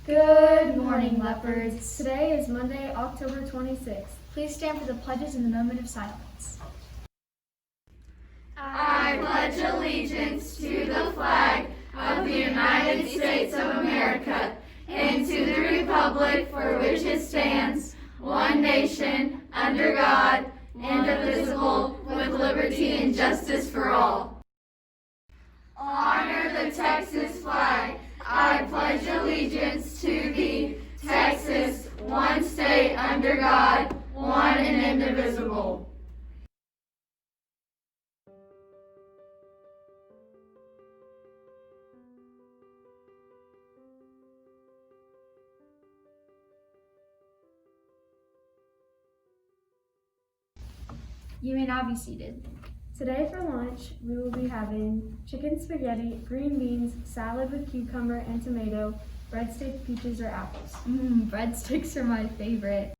Good morning, leopards. Today is Monday, October 26th. Please stand for the pledges in the moment of silence. I pledge allegiance to the flag of the United States of America and to the republic for which it stands, one nation, under God, indivisible, with liberty and justice for all. Honor the Texas flag. I pledge allegiance to thee, Texas, one state under God, one and indivisible. You may now be seated. Today for lunch, we will be having chicken spaghetti, green beans, salad with cucumber and tomato, breadsticks, peaches, or apples. Breadsticks are my favorite.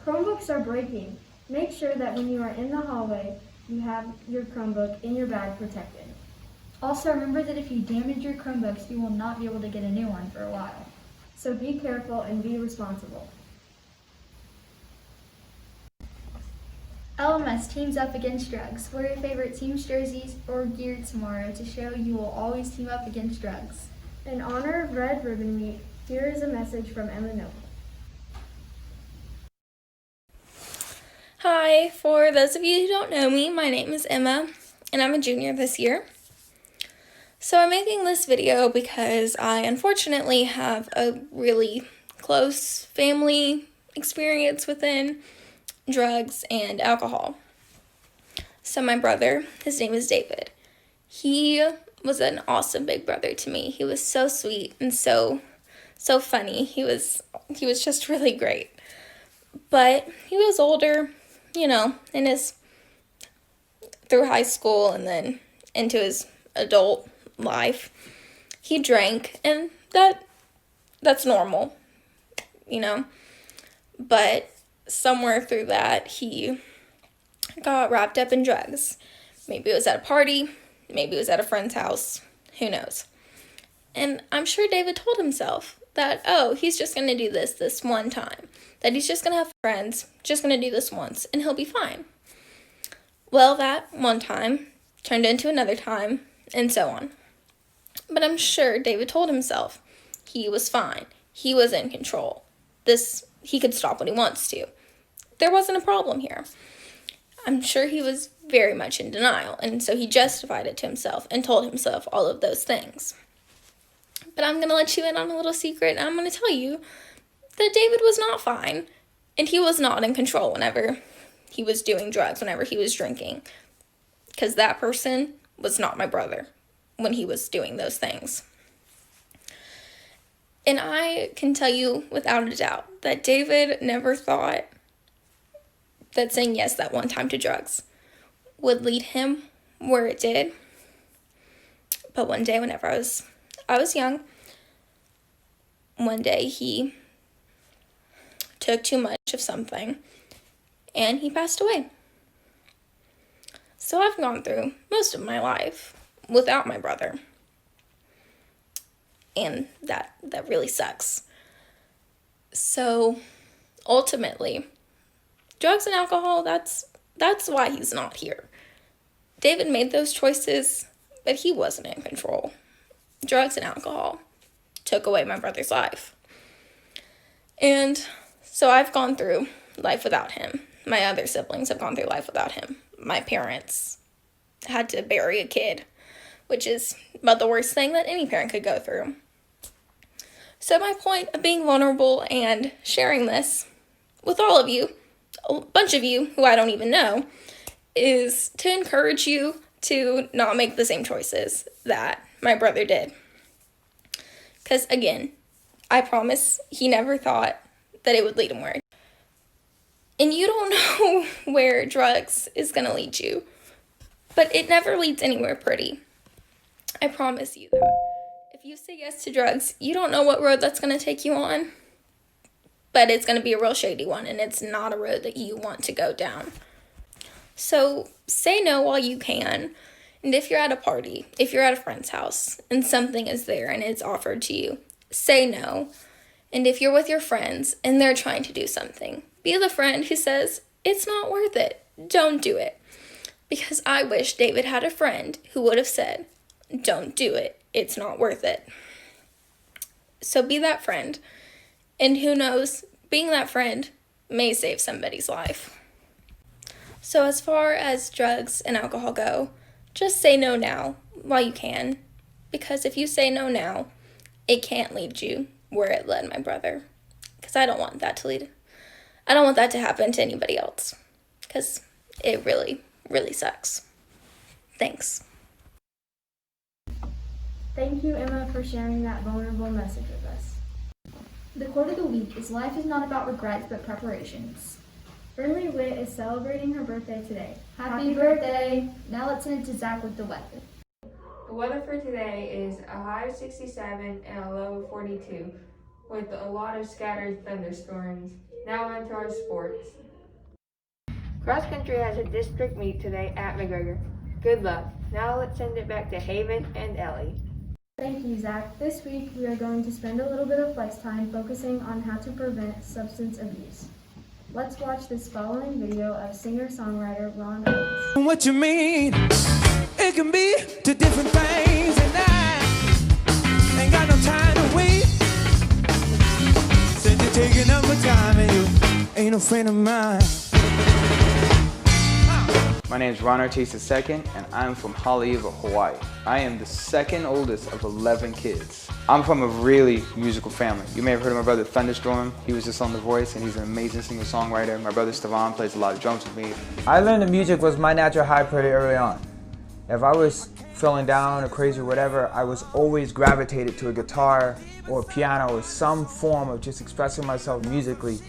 Chromebooks are breaking. Make sure that when you are in the hallway, you have your Chromebook in your bag protected. Also, remember that if you damage your Chromebooks, you will not be able to get a new one for a while. So be careful and be responsible. LMS teams up against drugs. Wear your favorite team's jerseys or gear tomorrow to show you will always team up against drugs. In honor of Red Ribbon Week, here is a message from Emma Noble. Hi, for those of you who don't know me, my name is Emma, and I'm a junior this year. So I'm making this video because I unfortunately have a really close family experience within drugs and alcohol. So my brother, his name is David. He was an awesome big brother to me. He was so sweet and so funny. He was just really great. But he was older, through high school and then into his adult life. He drank, and that's normal, But somewhere through that, he got wrapped up in drugs. Maybe it was at a party, maybe it was at a friend's house, who knows. And I'm sure David told himself that, he's just going to do this one time. That he's just going to have friends, just going to do this once, and he'll be fine. Well, that one time turned into another time, and so on. But I'm sure David told himself he was fine. He was in control. He could stop when he wants to. There wasn't a problem here. I'm sure he was very much in denial, and so he justified it to himself and told himself all of those things. But I'm going to let you in on a little secret, and I'm going to tell you that David was not fine, and he was not in control whenever he was doing drugs, whenever he was drinking, because that person was not my brother when he was doing those things. And I can tell you without a doubt that David never thought that saying yes that one time to drugs would lead him where it did. But one day, whenever I was young, one day he took too much of something and he passed away. So I've gone through most of my life without my brother. And that really sucks. So ultimately, drugs and alcohol, that's why he's not here. David made those choices, but he wasn't in control. Drugs and alcohol took away my brother's life. And so I've gone through life without him. My other siblings have gone through life without him. My parents had to bury a kid, which is about the worst thing that any parent could go through. So my point of being vulnerable and sharing this with all of you, a bunch of you who I don't even know, is to encourage you to not make the same choices that my brother did. Because again, I promise he never thought that it would lead him where. And you don't know where drugs is going to lead you, but it never leads anywhere pretty. I promise you that. If you say yes to drugs, you don't know what road that's going to take you on, but it's going to be a real shady one, and it's not a road that you want to go down. So say no while you can, and if you're at a party, if you're at a friend's house, and something is there and it's offered to you, say no, And if you're with your friends and they're trying to do something, be the friend who says, it's not worth it. Don't do it. Because I wish David had a friend who would have said, don't do it. It's not worth it. So be that friend. And who knows, being that friend may save somebody's life. So as far as drugs and alcohol go, just say no now while you can. Because if you say no now, it can't lead you where it led my brother. Because I don't want that to happen to anybody else. Because it really, really sucks. Thanks. Thank you, Emma, for sharing that vulnerable message with us. The quote of the week is, "Life is not about regrets, but preparations." Burnley Witt is celebrating her birthday today. Happy birthday! Now let's send it to Zach with the weather. The weather for today is a high of 67 and a low of 42, with a lot of scattered thunderstorms. Now on to our sports. Cross country has a district meet today at McGregor. Good luck. Now let's send it back to Haven and Ellie. Thank you, Zach. This week we are going to spend a little bit of flex time focusing on how to prevent substance abuse. Let's watch this following video of singer-songwriter Ron Owens. What you mean? It can be two different things, and I ain't got no time to wait. Said you're taking up my time, and you ain't no friend of mine. My name is Ron Ortiz II, and I'm from Haleiwa, Hawaii. I am the second oldest of 11 kids. I'm from a really musical family. You may have heard of my brother Thunderstorm. He was just on The Voice, and he's an amazing singer-songwriter. My brother Stevan plays a lot of drums with me. I learned that music was my natural high pretty early on. If I was feeling down or crazy or whatever, I was always gravitated to a guitar or a piano or some form of just expressing myself musically.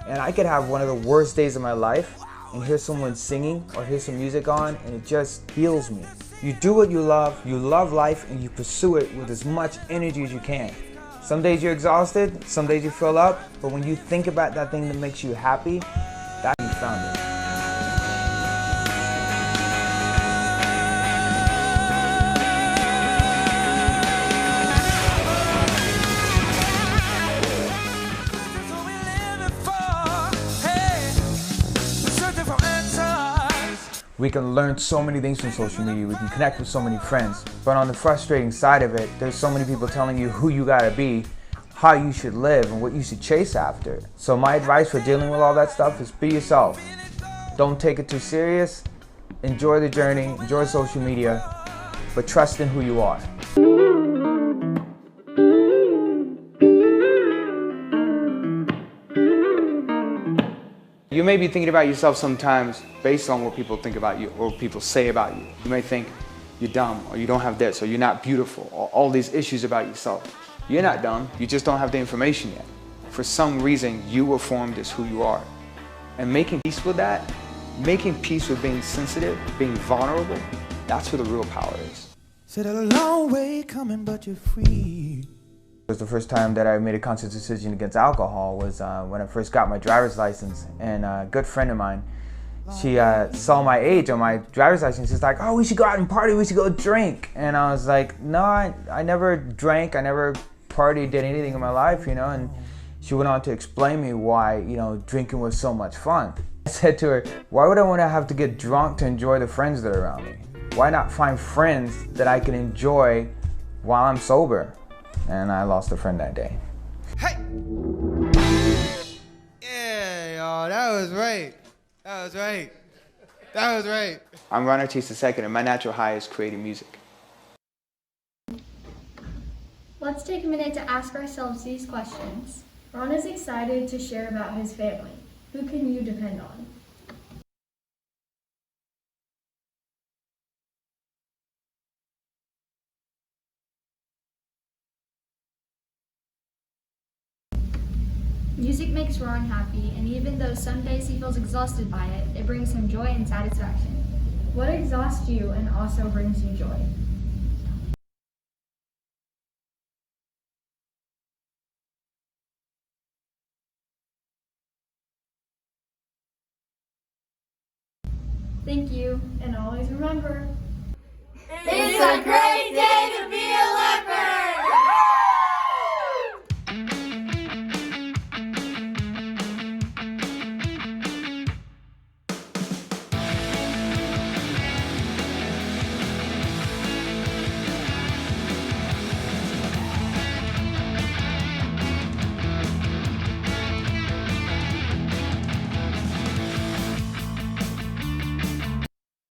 And I could have one of the worst days of my life and hear someone singing or hear some music on, and it just heals me. You do what you love life, and you pursue it with as much energy as you can. Some days you're exhausted, some days you fill up, but when you think about that thing that makes you happy, that's when you found it. We can learn so many things from social media. We can connect with so many friends. But on the frustrating side of it, there's so many people telling you who you gotta be, how you should live, and what you should chase after. So my advice for dealing with all that stuff is be yourself. Don't take it too serious. Enjoy the journey, enjoy social media, but trust in who you are. You may be thinking about yourself sometimes based on what people think about you or what people say about you. You may think you're dumb, or you don't have this, or you're not beautiful, or all these issues about yourself. You're not dumb, you just don't have the information yet. For some reason, you were formed as who you are. And making peace with that, making peace with being sensitive, being vulnerable, that's where the real power is. Said a long way coming, but you're free. It was the first time that I made a conscious decision against alcohol was when I first got my driver's license, and a good friend of mine, she saw my age on my driver's license. She's like, "Oh, we should go out and party, we should go drink." And I was like, "No, I never drank, I never partied, did anything in my life, you know." And she went on to explain me why, you know, drinking was so much fun. I said to her, "Why would I want to have to get drunk to enjoy the friends that are around me? Why not find friends that I can enjoy while I'm sober?" And I lost a friend that day. Hey! Yeah, y'all, that was right. That was right. That was right. I'm Ron Ortiz II, and my natural high is creating music. Let's take a minute to ask ourselves these questions. Ron is excited to share about his family. Who can you depend on? Music makes Ron happy, and even though some days he feels exhausted by it, it brings him joy and satisfaction. What exhausts you and also brings you joy? Thank you. And always remember, It's a great